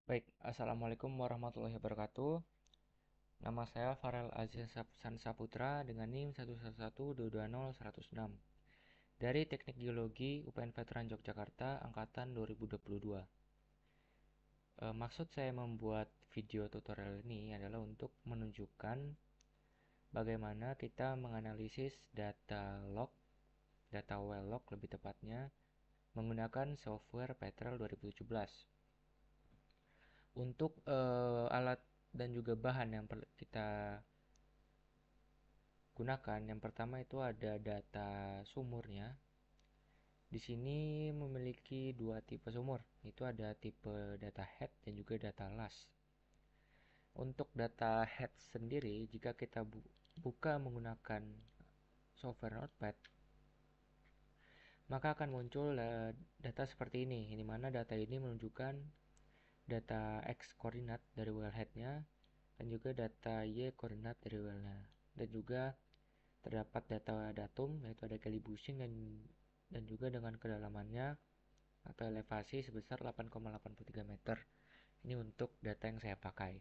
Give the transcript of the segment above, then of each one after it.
Baik, Assalamualaikum warahmatullahi wabarakatuh. Nama saya Farel Aziz Saputra dengan NIM 111220106 dari Teknik Geologi UPN Veteran Yogyakarta Angkatan 2022. Maksud saya membuat video tutorial ini adalah untuk menunjukkan bagaimana kita menganalisis data well log lebih tepatnya, menggunakan software Petrel 2017. Untuk alat dan juga bahan yang kita gunakan, yang pertama itu ada data sumurnya. Di sini memiliki dua tipe sumur, itu ada tipe data head dan juga data last. Untuk data head sendiri, jika kita buka menggunakan software Notepad, maka akan muncul data seperti ini, di mana data ini menunjukkan data X koordinat dari wellheadnya dan juga data Y koordinat dari wellnya, dan juga terdapat data datum, yaitu ada kali bushing dan juga dengan kedalamannya atau elevasi sebesar 8,83 meter. Ini untuk data yang saya pakai.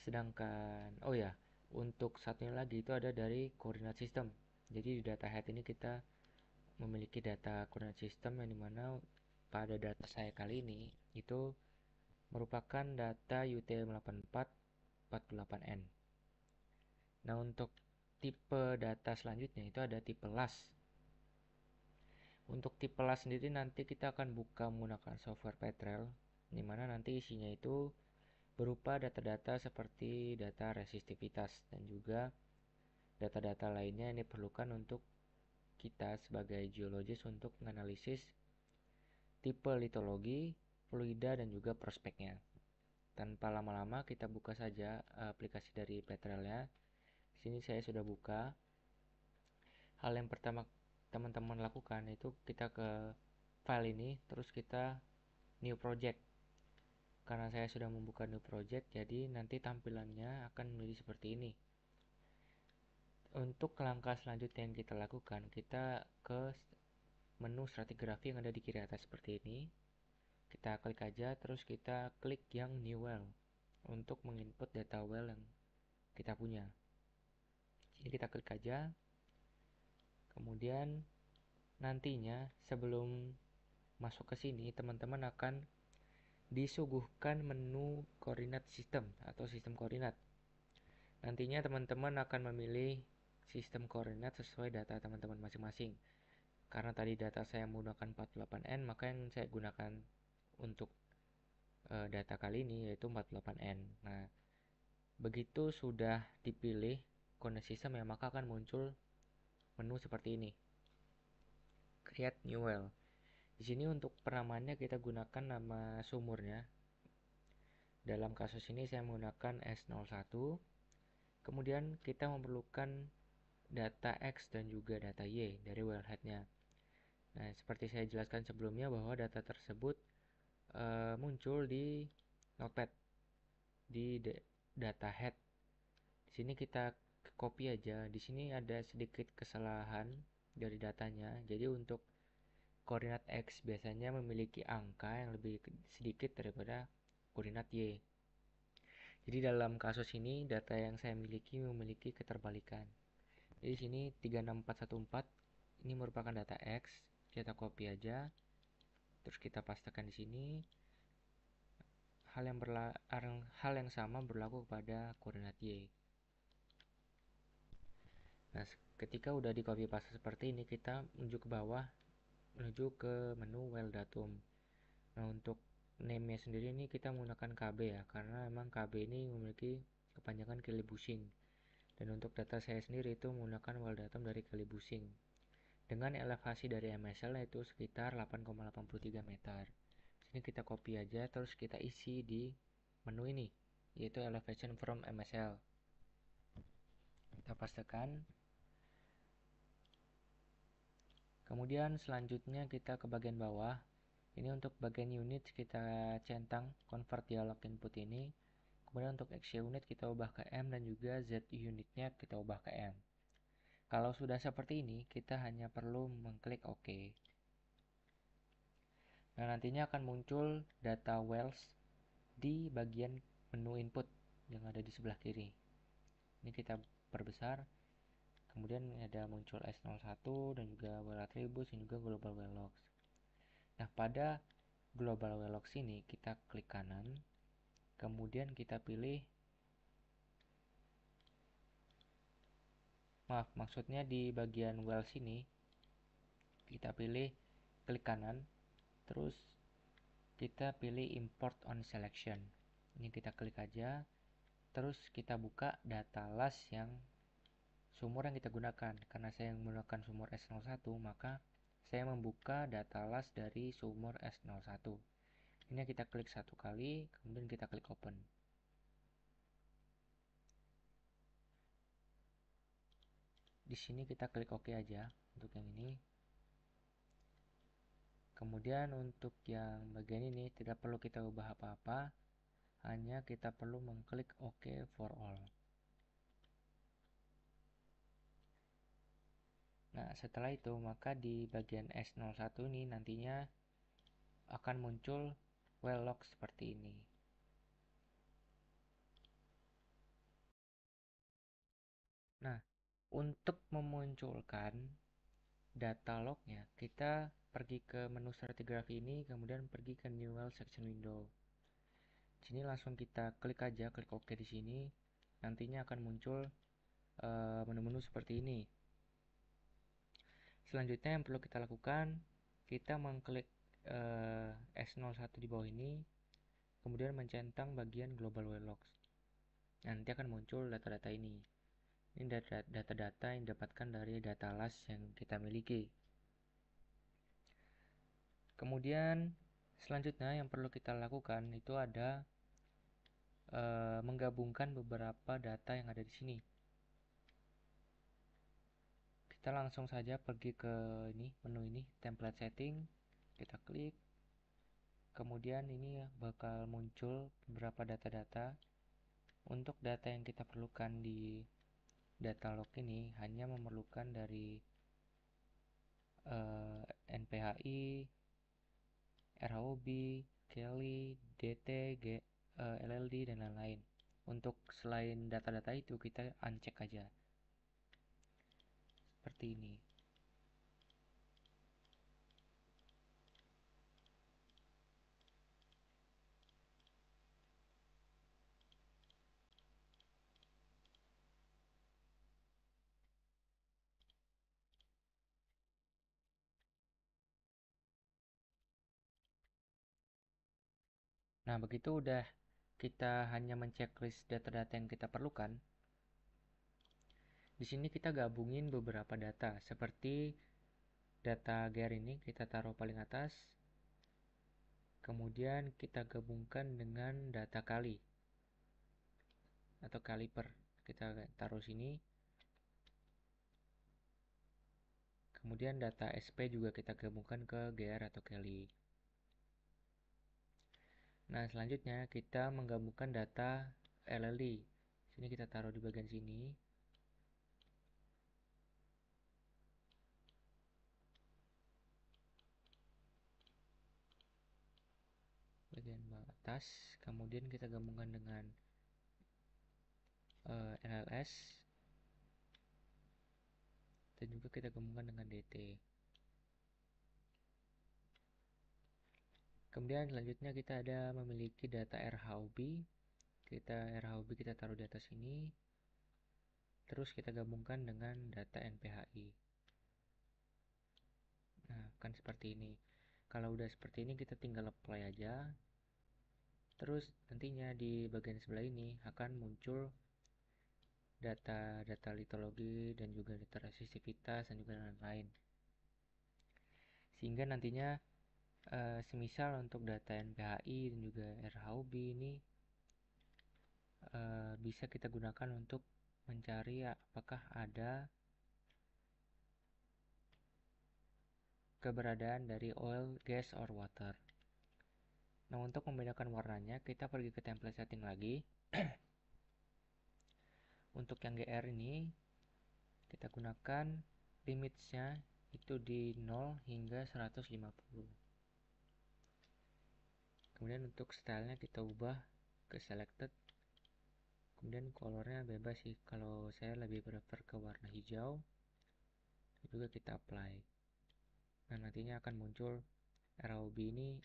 Sedangkan, oh ya, untuk satunya lagi itu ada dari koordinat sistem. Jadi di data head ini kita memiliki data koordinat sistem yang dimana pada data saya kali ini itu merupakan data UT8448N. Nah, untuk tipe data selanjutnya itu ada tipe LAS. Untuk tipe LAS sendiri nanti kita akan buka menggunakan software Petrel, di mana nanti isinya itu berupa data-data seperti data resistivitas dan juga data-data lainnya yang diperlukan untuk kita sebagai geologis untuk menganalisis tipe litologi, fluida dan juga prospeknya. Tanpa lama-lama kita buka saja aplikasi dari Petrelnya. Di sini saya sudah buka. Hal yang pertama teman-teman lakukan itu kita ke file ini, terus kita new project. Karena saya sudah membuka new project, jadi nanti tampilannya akan menjadi seperti ini. Untuk langkah selanjutnya yang kita lakukan, kita ke menu stratigrafi yang ada di kiri atas seperti ini. Kita klik aja, terus kita klik yang new well untuk menginput data well yang kita punya. Jadi kita klik aja. Kemudian nantinya sebelum masuk ke sini, teman-teman akan disuguhkan menu koordinat sistem atau sistem koordinat. Nantinya teman-teman akan memilih sistem koordinat sesuai data teman-teman masing-masing. Karena tadi data saya menggunakan 48N, maka yang saya gunakan untuk data kali ini yaitu 48N. Nah, begitu sudah dipilih koordinat sistem ya, maka akan muncul menu seperti ini. Create new well. Di sini untuk penamaannya kita gunakan nama sumurnya. Dalam kasus ini saya menggunakan S01. Kemudian kita memerlukan data X dan juga data Y dari wellheadnya. Nah, seperti saya jelaskan sebelumnya bahwa data tersebut muncul di Notepad di data head. Di sini kita copy aja. Di sini ada sedikit kesalahan dari datanya. Jadi untuk koordinat X biasanya memiliki angka yang lebih sedikit daripada koordinat Y. Jadi dalam kasus ini data yang saya miliki memiliki keterbalikan. Jadi di sini 36414 ini merupakan data X. Kita copy aja. Terus kita pastekan di sini. Hal yang sama berlaku kepada koordinat Y. Nah, ketika udah di copy paste seperti ini, kita menuju ke bawah, menuju ke menu well datum. Nah, untuk name-nya sendiri ini kita menggunakan KB ya, karena memang KB ini memiliki kepanjangan kali bushing. Dan untuk data saya sendiri itu menggunakan well datum dari kali bushing. Dengan elevasi dari MSL yaitu sekitar 8,83 meter. Sini kita copy aja, terus kita isi di menu ini, yaitu elevation from MSL. Kita pastekan. Kemudian selanjutnya kita ke bagian bawah. Ini untuk bagian unit kita centang convert dialog input ini. Kemudian untuk X unit kita ubah ke M dan juga Z unitnya kita ubah ke M. Kalau sudah seperti ini, kita hanya perlu mengklik OK. Nah, nantinya akan muncul data wells di bagian menu input yang ada di sebelah kiri. Ini kita perbesar. Kemudian ada muncul S01 dan juga well attributes dan juga global well logs. Nah, pada global well logs ini kita klik kanan. Kemudian kita pilih, maksudnya di bagian well sini kita pilih klik kanan, terus kita pilih import on selection. Ini kita klik aja, terus kita buka data las yang sumur yang kita gunakan. Karena saya menggunakan sumur S01, maka saya membuka data las dari sumur S01. Ini kita klik satu kali, kemudian kita klik open. Di sini kita klik OK aja untuk yang ini. Kemudian untuk yang bagian ini tidak perlu kita ubah apa-apa, hanya kita perlu mengklik OK for all. Nah, setelah itu maka di bagian S01 ini nantinya akan muncul well log seperti ini. Nah, untuk memunculkan data lognya, kita pergi ke menu stratigraphy ini, kemudian pergi ke new well section window. Di sini langsung kita klik aja, klik OK di sini. Nantinya akan muncul menu-menu seperti ini. Selanjutnya yang perlu kita lakukan, kita mengklik S01 di bawah ini, kemudian mencentang bagian global well logs. Nanti akan muncul data-data ini. Ini data-data yang didapatkan dari data las yang kita miliki. Kemudian selanjutnya yang perlu kita lakukan itu ada menggabungkan beberapa data yang ada di sini. Kita langsung saja pergi ke menu ini, template setting, kita klik. Kemudian ini bakal muncul beberapa data-data. Untuk data yang kita perlukan di data log ini hanya memerlukan dari NPHI, RHOB, Kelly, DT, LLD, dan lain-lain. Untuk selain data-data itu kita uncheck aja. Seperti ini. Nah, begitu udah kita hanya menceklis data-data yang kita perlukan. Di sini kita gabungin beberapa data, seperti data GR ini kita taruh paling atas. Kemudian kita gabungkan dengan data kali atau kaliper. Kita taruh sini. Kemudian data SP juga kita gabungkan ke GR atau Kelly. Nah, selanjutnya kita menggabungkan data LLD. Sini kita taruh di bagian sini. Bagian atas, kemudian kita gabungkan dengan LLS dan juga kita gabungkan dengan DT. Kemudian selanjutnya kita ada memiliki data RHOB. RHOB kita taruh di atas sini. Terus kita gabungkan dengan data NPHI. Nah, kan seperti ini. Kalau udah seperti ini kita tinggal apply aja. Terus nantinya di bagian sebelah ini akan muncul data litologi dan juga data resistivitas dan juga lain-lain. Sehingga nantinya semisal untuk data NPHI dan juga RHOB ini bisa kita gunakan untuk mencari apakah ada keberadaan dari oil, gas, or water. Nah, untuk membedakan warnanya kita pergi ke template setting lagi. Untuk yang GR ini kita gunakan limitsnya itu di 0 hingga 150. Kemudian untuk stylenya kita ubah ke selected. Kemudian colornya bebas sih, kalau saya lebih prefer ke warna hijau. Juga kita apply. Nah, nantinya akan muncul ROB ini,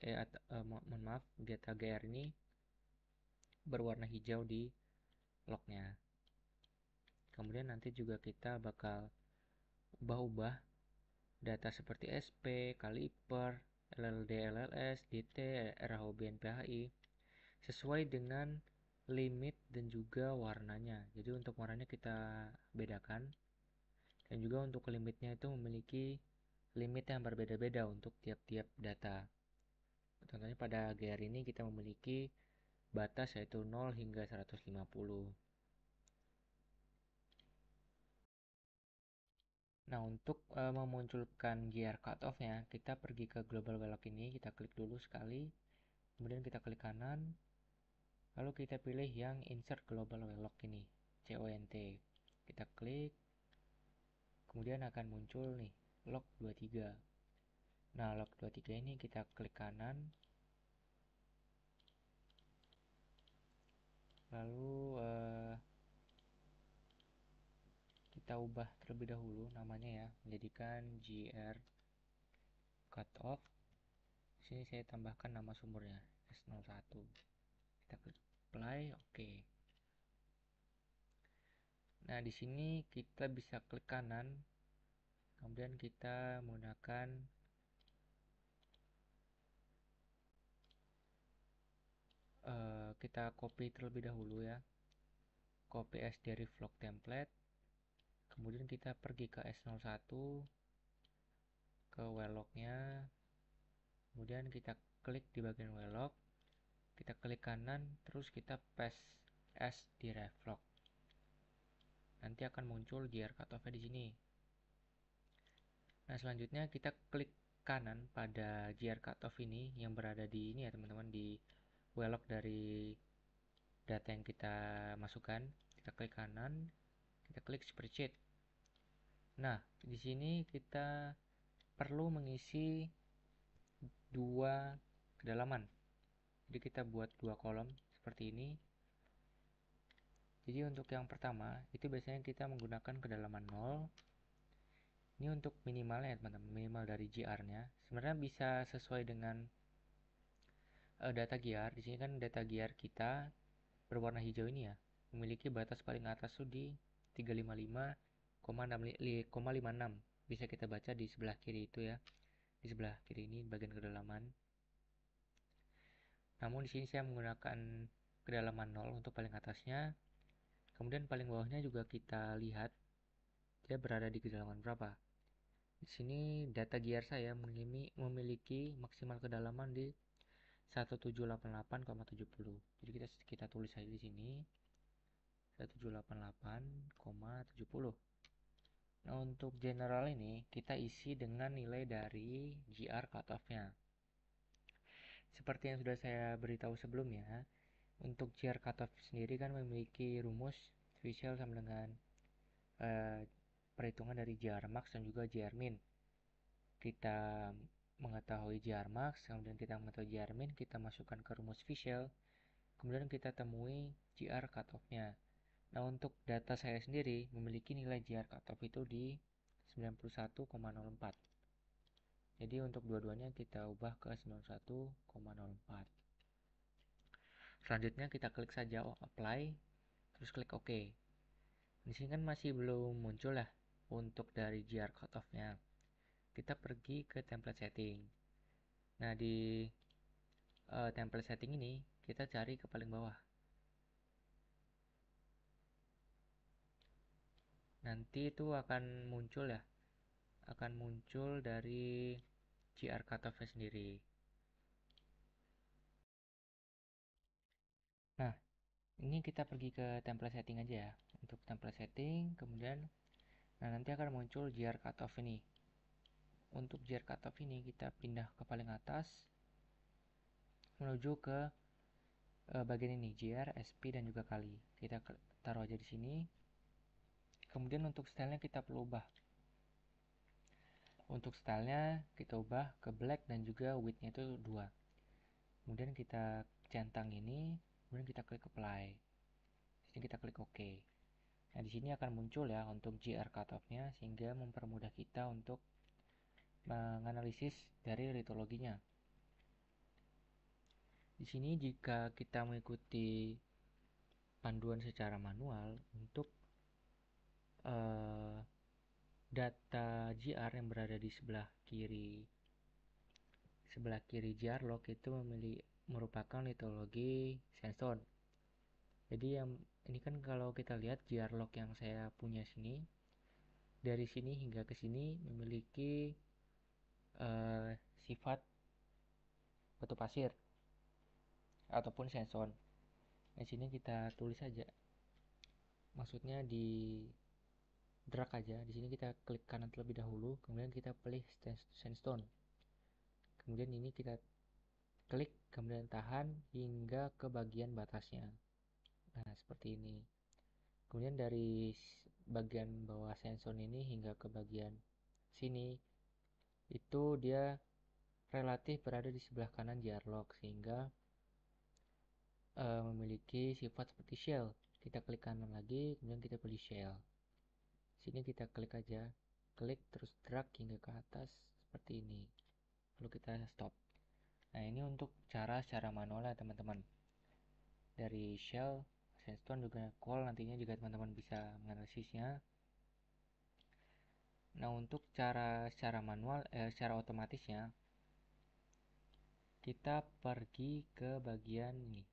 mohon maaf, data GR ini berwarna hijau di lognya. Kemudian nanti juga kita bakal ubah-ubah data seperti SP, kaliper, LLD, LLS, DT, RHOB, NPHI sesuai dengan limit dan juga warnanya. Jadi untuk warnanya kita bedakan, dan juga untuk limitnya itu memiliki limit yang berbeda-beda untuk tiap-tiap data. Contohnya pada GR ini kita memiliki batas yaitu 0 hingga 150. Nah, untuk memunculkan GR cutoff-nya, kita pergi ke global weblock ini, kita klik dulu sekali, kemudian kita klik kanan, lalu kita pilih yang insert global weblock ini, CONT. Kita klik, kemudian akan muncul nih, log 23. Nah, log 23 ini kita klik kanan, lalu kita ubah terlebih dahulu namanya ya, menjadikan GR cutoff. Di sini saya tambahkan nama sumbernya S01. Kita klik apply, oke. Nah, di sini kita bisa klik kanan, kemudian kita menggunakan kita copy terlebih dahulu ya, copy as dari vlog template, kemudian kita pergi ke S01, ke weblocknya, kemudian kita klik di bagian weblock, kita klik kanan, terus kita paste as di reflog. Nanti akan muncul GR cutoff-nya di sini. Nah, selanjutnya kita klik kanan pada GR cutoff ini yang berada di ini ya teman-teman, di weblock dari data yang kita masukkan. Kita klik kanan, kita klik spreadsheet. Nah, di sini kita perlu mengisi dua kedalaman. Jadi kita buat dua kolom seperti ini. Jadi untuk yang pertama itu biasanya kita menggunakan kedalaman 0. Ini untuk minimalnya ya teman-teman, minimal dari GR-nya. Sebenarnya bisa sesuai dengan data GR. Di sini kan data GR kita berwarna hijau ini ya, memiliki batas paling atas tuh di 355,56. Bisa kita baca di sebelah kiri itu ya. Di sebelah kiri ini bagian kedalaman. Namun di sini saya menggunakan kedalaman 0 untuk paling atasnya. Kemudian paling bawahnya juga kita lihat dia berada di kedalaman berapa. Di sini data GR saya memiliki maksimal kedalaman di 1788,70. Jadi kita tulis saja di sini 1788,70. Nah, untuk general ini kita isi dengan nilai dari GR cutoff-nya. Seperti yang sudah saya beritahu sebelumnya, untuk GR cutoff sendiri kan memiliki rumus visual sama dengan perhitungan dari GR max dan juga GR min. Kita mengetahui GR max, kemudian kita mengetahui GR min, kita masukkan ke rumus visual, kemudian kita temui GR cutoff-nya. Nah, untuk data saya sendiri memiliki nilai GR cutoff itu di 91,04. Jadi untuk dua-duanya kita ubah ke 91,04. Selanjutnya kita klik saja apply, terus klik OK. Di sini kan masih belum muncul ya untuk dari GR cutoff-nya. Kita pergi ke template setting. Nah, di template setting ini kita cari ke paling bawah. Nanti itu akan muncul ya, akan muncul dari GR cutoff-nya sendiri. Nah, ini kita pergi ke template setting aja ya. Untuk template setting, kemudian nanti akan muncul GR cutoff ini. Untuk GR cutoff ini kita pindah ke paling atas menuju ke bagian ini, GR, SP dan juga kali. Kita taruh aja di sini. Kemudian untuk stylenya kita perlu ubah. Untuk stylenya kita ubah ke black dan juga width-nya itu 2. Kemudian kita centang ini, kemudian kita klik apply. Di sini kita klik OK. Nah, di sini akan muncul ya untuk GR cutoff-nya, sehingga mempermudah kita untuk menganalisis dari litologinya. Di sini jika kita mengikuti panduan secara manual untuk data GR yang berada di sebelah kiri GR log itu merupakan litologi sandstone. Jadi yang ini kan kalau kita lihat GR log yang saya punya sini, dari sini hingga ke sini memiliki sifat batu pasir ataupun sandstone. Di sini kita tulis saja, maksudnya di drag aja. Di sini kita klik kanan terlebih dahulu, kemudian kita pilih sandstone. Kemudian ini kita klik, kemudian tahan hingga ke bagian batasnya. Nah, seperti ini. Kemudian dari bagian bawah sandstone ini hingga ke bagian sini, itu dia relatif berada di sebelah kanan GR log, sehingga memiliki sifat seperti shell. Kita klik kanan lagi, kemudian kita pilih shell. Sini kita klik aja, klik terus drag hingga ke atas seperti ini. Lalu kita stop. Nah, ini untuk cara secara manual ya teman-teman. Dari shell, sandstone juga call nantinya juga teman-teman bisa menganalisisnya. Nah, untuk cara secara manual, secara otomatisnya, kita pergi ke bagian ini,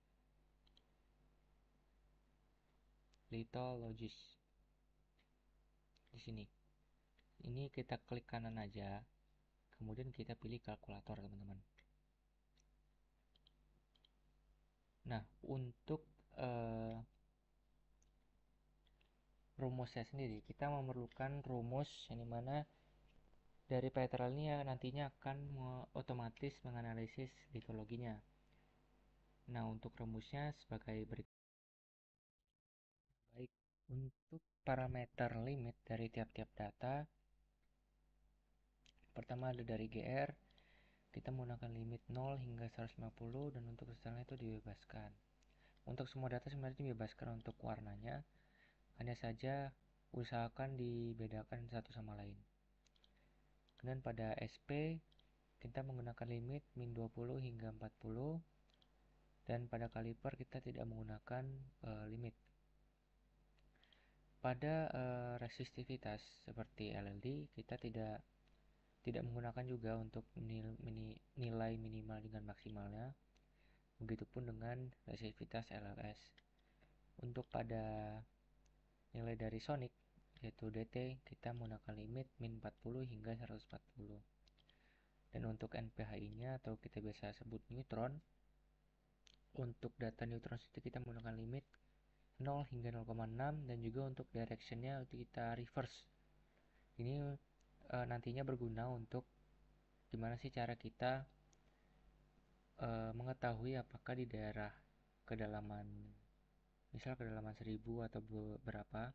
lithologist. Di sini. Ini kita klik kanan aja, kemudian kita pilih kalkulator, teman-teman. Nah, untuk rumusnya sendiri, kita memerlukan rumus yang dimana dari petrol ini ya nantinya akan otomatis menganalisis litologinya. Nah, untuk rumusnya sebagai berikut. Baik, untuk parameter limit dari tiap-tiap data, pertama ada dari GR, kita menggunakan limit 0 hingga 150, dan untuk setelahnya itu dibebaskan. Untuk semua data sebenarnya dibebaskan untuk warnanya, hanya saja usahakan dibedakan satu sama lain. Kemudian pada SP, kita menggunakan limit min 20 hingga 40, dan pada kaliper kita tidak menggunakan limit. Pada resistivitas seperti LLD, kita tidak menggunakan juga untuk nilai minimal dengan maksimalnya. Begitupun dengan resistivitas LLS. Untuk pada nilai dari sonic yaitu DT, kita menggunakan limit min 40 hingga 140. Dan untuk NPHI-nya atau kita biasa sebut neutron, untuk data neutron itu kita menggunakan limit 0 hingga 0,6, dan juga untuk direction-nya kita reverse. Ini nantinya berguna untuk gimana sih cara kita mengetahui apakah di daerah kedalaman, misal kedalaman 1000 atau berapa,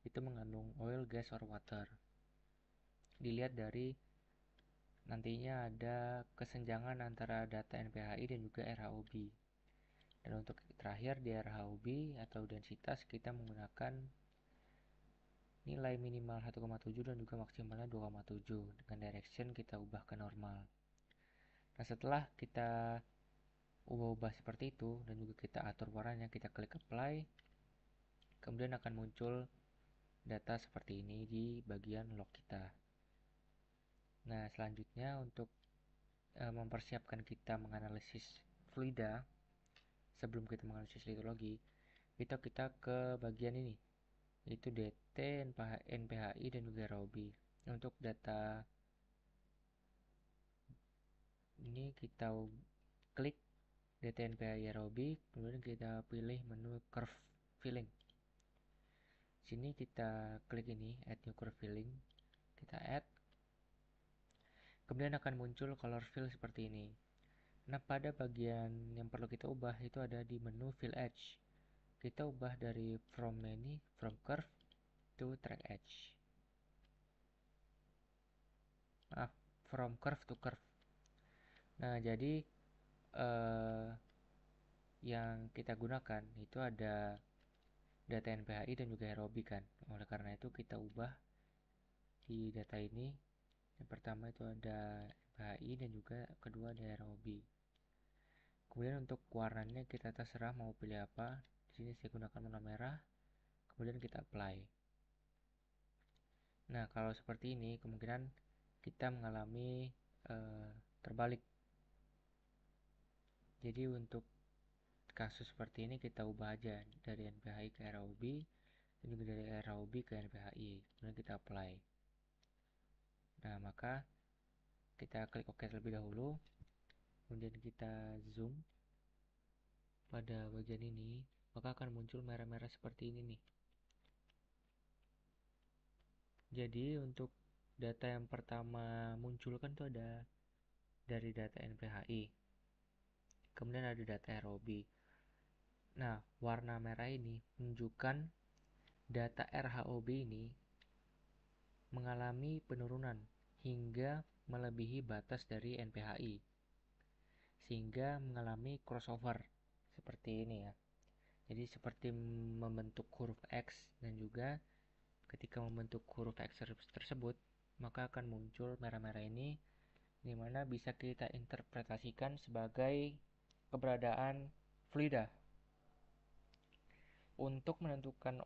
itu mengandung oil, gas, or water. Dilihat dari nantinya ada kesenjangan antara data NPHI dan juga RHOB. Dan untuk terakhir di RHOB atau densitas, kita menggunakan nilai minimal 1,7 dan juga maksimalnya 2,7. Dengan direction kita ubah ke normal. Nah, setelah kita ubah-ubah seperti itu dan juga kita atur warnanya, kita klik apply, kemudian akan muncul data seperti ini di bagian log kita. Nah, selanjutnya untuk mempersiapkan kita menganalisis fluida sebelum kita menganalisis litologi, kita ke bagian ini, yaitu DT, NPHI, dan juga ROB. Untuk data ini kita klik DT, NPHI, ROB, kemudian kita pilih menu curve filling. Sini kita klik ini add new curve filling, kita add, kemudian akan muncul color fill seperti ini. Nah, pada bagian yang perlu kita ubah itu ada di menu fill edge. Kita ubah dari from curve to track edge. Maaf, from curve to curve. Nah, jadi eh, yang kita gunakan itu ada data NPHI dan juga aerobik kan. Oleh karena itu kita ubah di data ini. Yang pertama itu ada NPHI dan juga kedua ada aerobik. Kemudian untuk warnanya kita terserah mau pilih apa. Di sini saya gunakan warna merah. Kemudian kita apply. Nah, kalau seperti ini kemungkinan kita mengalami terbalik. Jadi untuk kasus seperti ini kita ubah aja dari NPHI ke ROB dan juga dari ROB ke NPHI. Kemudian kita apply. Nah, maka kita klik OK terlebih dahulu. Kemudian kita zoom pada bagian ini, maka akan muncul merah-merah seperti ini nih. Jadi untuk data yang pertama muncul kan tuh ada dari data NPHI. Kemudian ada data ROB. Nah, warna merah ini menunjukkan data RHOB ini mengalami penurunan hingga melebihi batas dari NPHI, sehingga mengalami crossover seperti ini ya. Jadi seperti membentuk huruf X, dan juga ketika membentuk huruf X tersebut, maka akan muncul merah-merah ini, di mana bisa kita interpretasikan sebagai keberadaan fluida. Untuk menentukan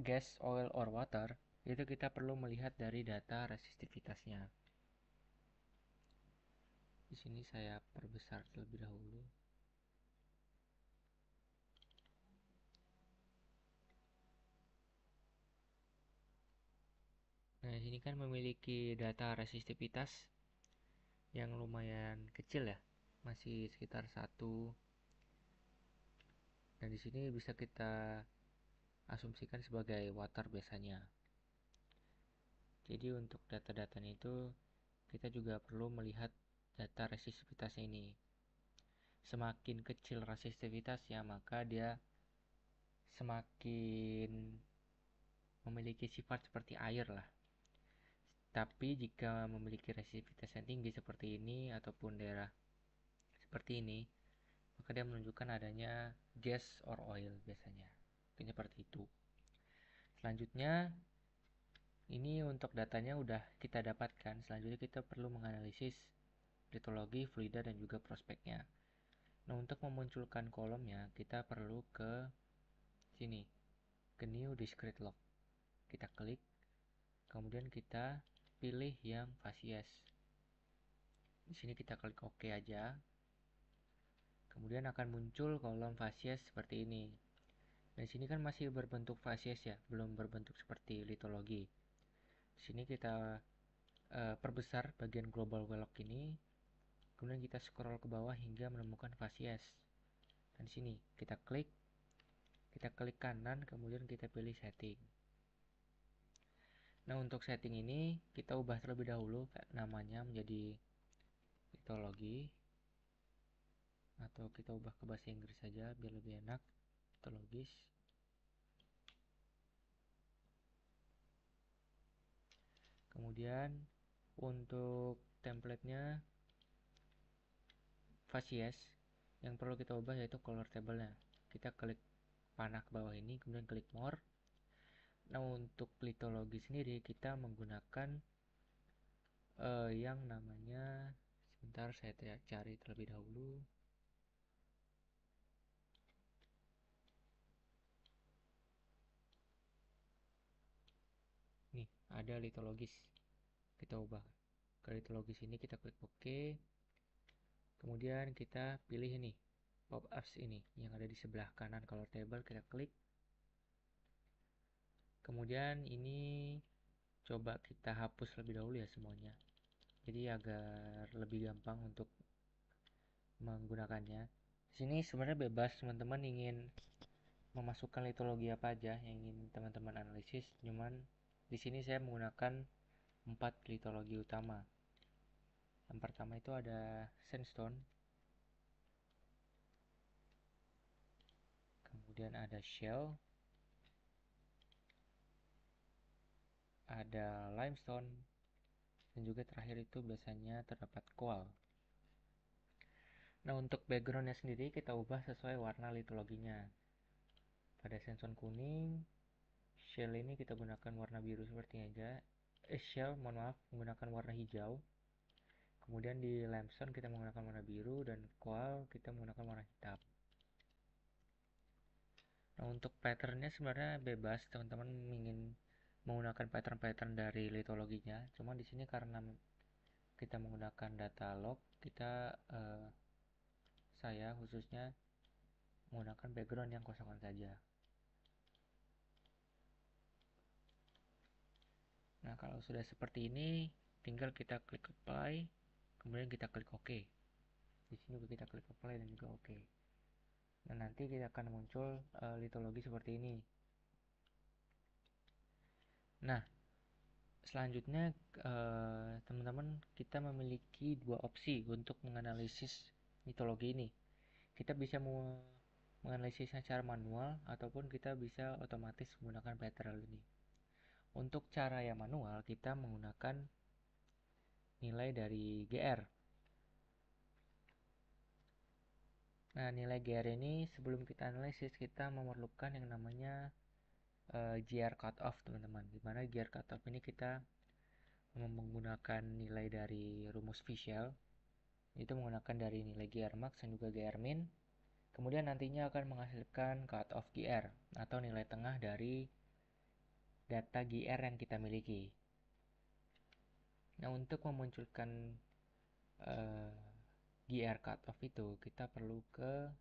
gas, oil, or water, itu kita perlu melihat dari data resistivitasnya. Di sini saya perbesar terlebih dahulu. Nah, ini kan memiliki data resistivitas yang lumayan kecil ya, masih sekitar 1. Dan di sini bisa kita asumsikan sebagai water biasanya. Jadi untuk data-datanya itu kita juga perlu melihat data resistivitasnya ini. Semakin kecil resistivitasnya, maka dia semakin memiliki sifat seperti air lah. Tapi jika memiliki resistivitas yang tinggi seperti ini ataupun daerah seperti ini, maka dia menunjukkan adanya gas or oil biasanya. Mungkin seperti itu. Selanjutnya, ini untuk datanya udah kita dapatkan. Selanjutnya kita perlu menganalisis litologi, fluida, dan juga prospeknya. Nah, untuk memunculkan kolomnya, kita perlu ke sini, ke New Discrete Log. Kita klik, kemudian kita pilih yang facies. Di sini kita klik OK aja. Kemudian akan muncul kolom facies seperti ini. Dan sini kan masih berbentuk facies ya, belum berbentuk seperti litologi. Di sini kita perbesar bagian global velog ini. Kemudian kita scroll ke bawah hingga menemukan facies. Dan di sini kita klik kanan, kemudian kita pilih setting. Nah, untuk setting ini kita ubah terlebih dahulu namanya menjadi litologi, atau kita ubah ke bahasa Inggris saja biar lebih enak, litologis. Kemudian untuk templatenya facies, yang perlu kita ubah yaitu color table-nya. Kita klik panah ke bawah ini, kemudian klik more. Nah, untuk litologi sendiri kita menggunakan yang namanya, sebentar saya cari terlebih dahulu. Nih, ada litologis. Kita ubah ke litologis ini, kita klik OK. Kemudian kita pilih ini, pop-ups ini yang ada di sebelah kanan color table, kita klik. Kemudian ini coba kita hapus lebih dahulu ya semuanya. Jadi agar lebih gampang untuk menggunakannya. Di sini sebenarnya bebas teman-teman ingin memasukkan litologi apa aja yang ingin teman-teman analisis. Cuman di sini saya menggunakan 4 litologi utama. Yang pertama itu ada sandstone, kemudian ada shale, ada limestone, dan juga terakhir itu biasanya terdapat coal. Nah, untuk backgroundnya sendiri kita ubah sesuai warna litologinya. Pada senson kuning, shell ini kita gunakan warna biru seperti ini aja. Shell, mohon maaf, menggunakan warna hijau. Kemudian di limestone kita menggunakan warna biru dan coal kita menggunakan warna hitam. Nah, untuk patternnya sebenarnya bebas, teman-teman ingin menggunakan pattern-pattern dari litologinya. Cuma di sini karena kita menggunakan data log, saya khususnya menggunakan background yang kosongan saja. Nah, kalau sudah seperti ini, tinggal kita klik apply, kemudian kita klik OK. Di sini juga kita klik apply dan juga OK. Nah, nanti kita akan muncul litologi seperti ini. Nah, selanjutnya teman-teman kita memiliki dua opsi untuk menganalisis litologi ini. Kita bisa menganalisisnya secara manual ataupun kita bisa otomatis menggunakan pattern ini. Untuk cara yang manual kita menggunakan nilai dari GR. Nah, nilai GR ini sebelum kita analisis kita memerlukan yang namanya GR cutoff, teman-teman. Dimana GR cutoff ini kita menggunakan nilai dari rumus Fischl, itu menggunakan dari nilai GR max dan juga GR min. Kemudian nantinya akan menghasilkan cutoff GR atau nilai tengah dari data GR yang kita miliki. Nah, untuk memunculkan GR cutoff itu kita perlu ke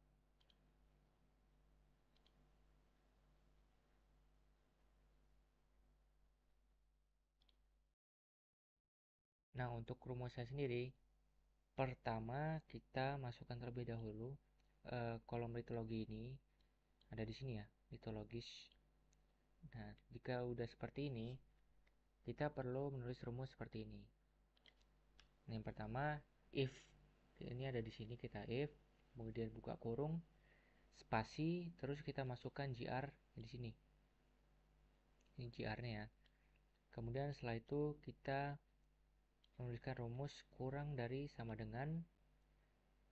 Nah, untuk rumusnya sendiri, pertama kita masukkan terlebih dahulu kolom litologi ini ada di sini ya, litologis. Nah, jika udah seperti ini, kita perlu menulis rumus seperti ini. Nah, yang pertama, if ini ada di sini, kita if, kemudian buka kurung, spasi, terus kita masukkan gr di sini. Ini gr-nya ya. Kemudian setelah itu kita menuliskan rumus kurang dari sama dengan.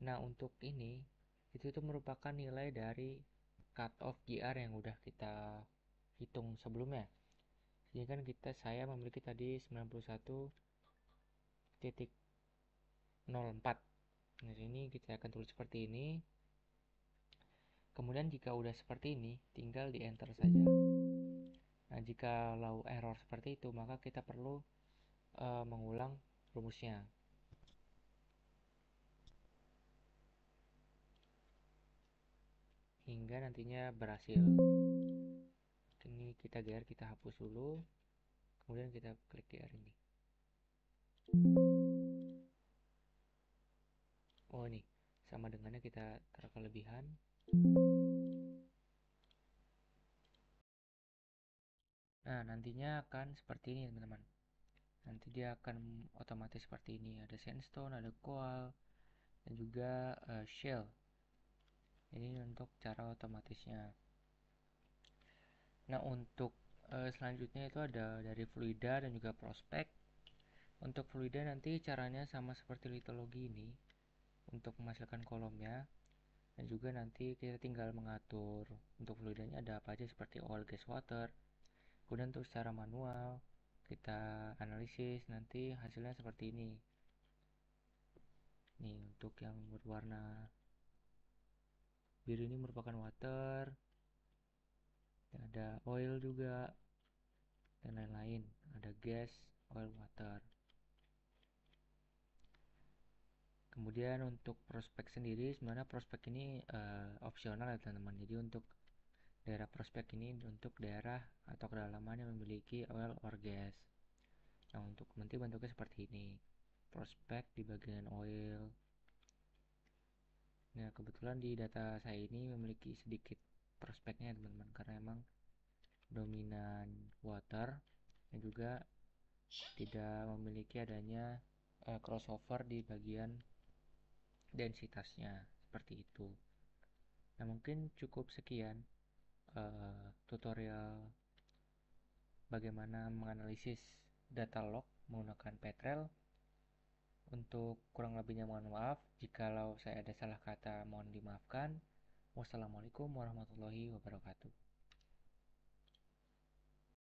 Nah, untuk ini itu merupakan nilai dari cutoff GR yang udah kita hitung sebelumnya. Jadi kan saya memiliki tadi 91.04. Nah, ini kita akan tulis seperti ini. Kemudian jika udah seperti ini, tinggal di enter saja. Nah, jika law error seperti itu, maka kita perlu mengulang rumusnya. Hingga nantinya berhasil. Ini kita GR, kita hapus dulu. Kemudian kita klik GR ini. Oh, ini sama dengannya kita taruh kelebihan. Nah, nantinya akan seperti ini, teman-teman. Nanti dia akan otomatis seperti ini. Ada sandstone, ada coal, dan juga shell. Ini untuk cara otomatisnya. Nah, untuk selanjutnya itu ada dari fluida dan juga prospek. Untuk fluida nanti caranya sama seperti litologi ini untuk menghasilkan kolomnya, dan juga nanti kita tinggal mengatur untuk fluidanya ada apa aja seperti oil, gas, water. Kemudian untuk secara manual kita analisis, nanti hasilnya seperti ini. Nih, untuk yang berwarna biru ini merupakan water, dan ada oil juga, dan lain-lain. Ada gas, oil, water. Kemudian untuk prospek sendiri, sebenarnya prospek ini opsional ya teman-teman. Jadi untuk daerah prospek ini untuk daerah atau kedalaman yang memiliki oil or gas. Nah, untuk nanti bentuknya seperti ini. Prospek di bagian oil. Nah, kebetulan di data saya ini memiliki sedikit prospeknya teman-teman, karena emang dominan water dan juga tidak memiliki adanya crossover di bagian densitasnya seperti itu. Nah, mungkin cukup sekian tutorial bagaimana menganalisis data log menggunakan Petrel. Untuk kurang lebihnya mohon maaf. Jikalau saya ada salah kata mohon dimaafkan. Wassalamualaikum warahmatullahi wabarakatuh.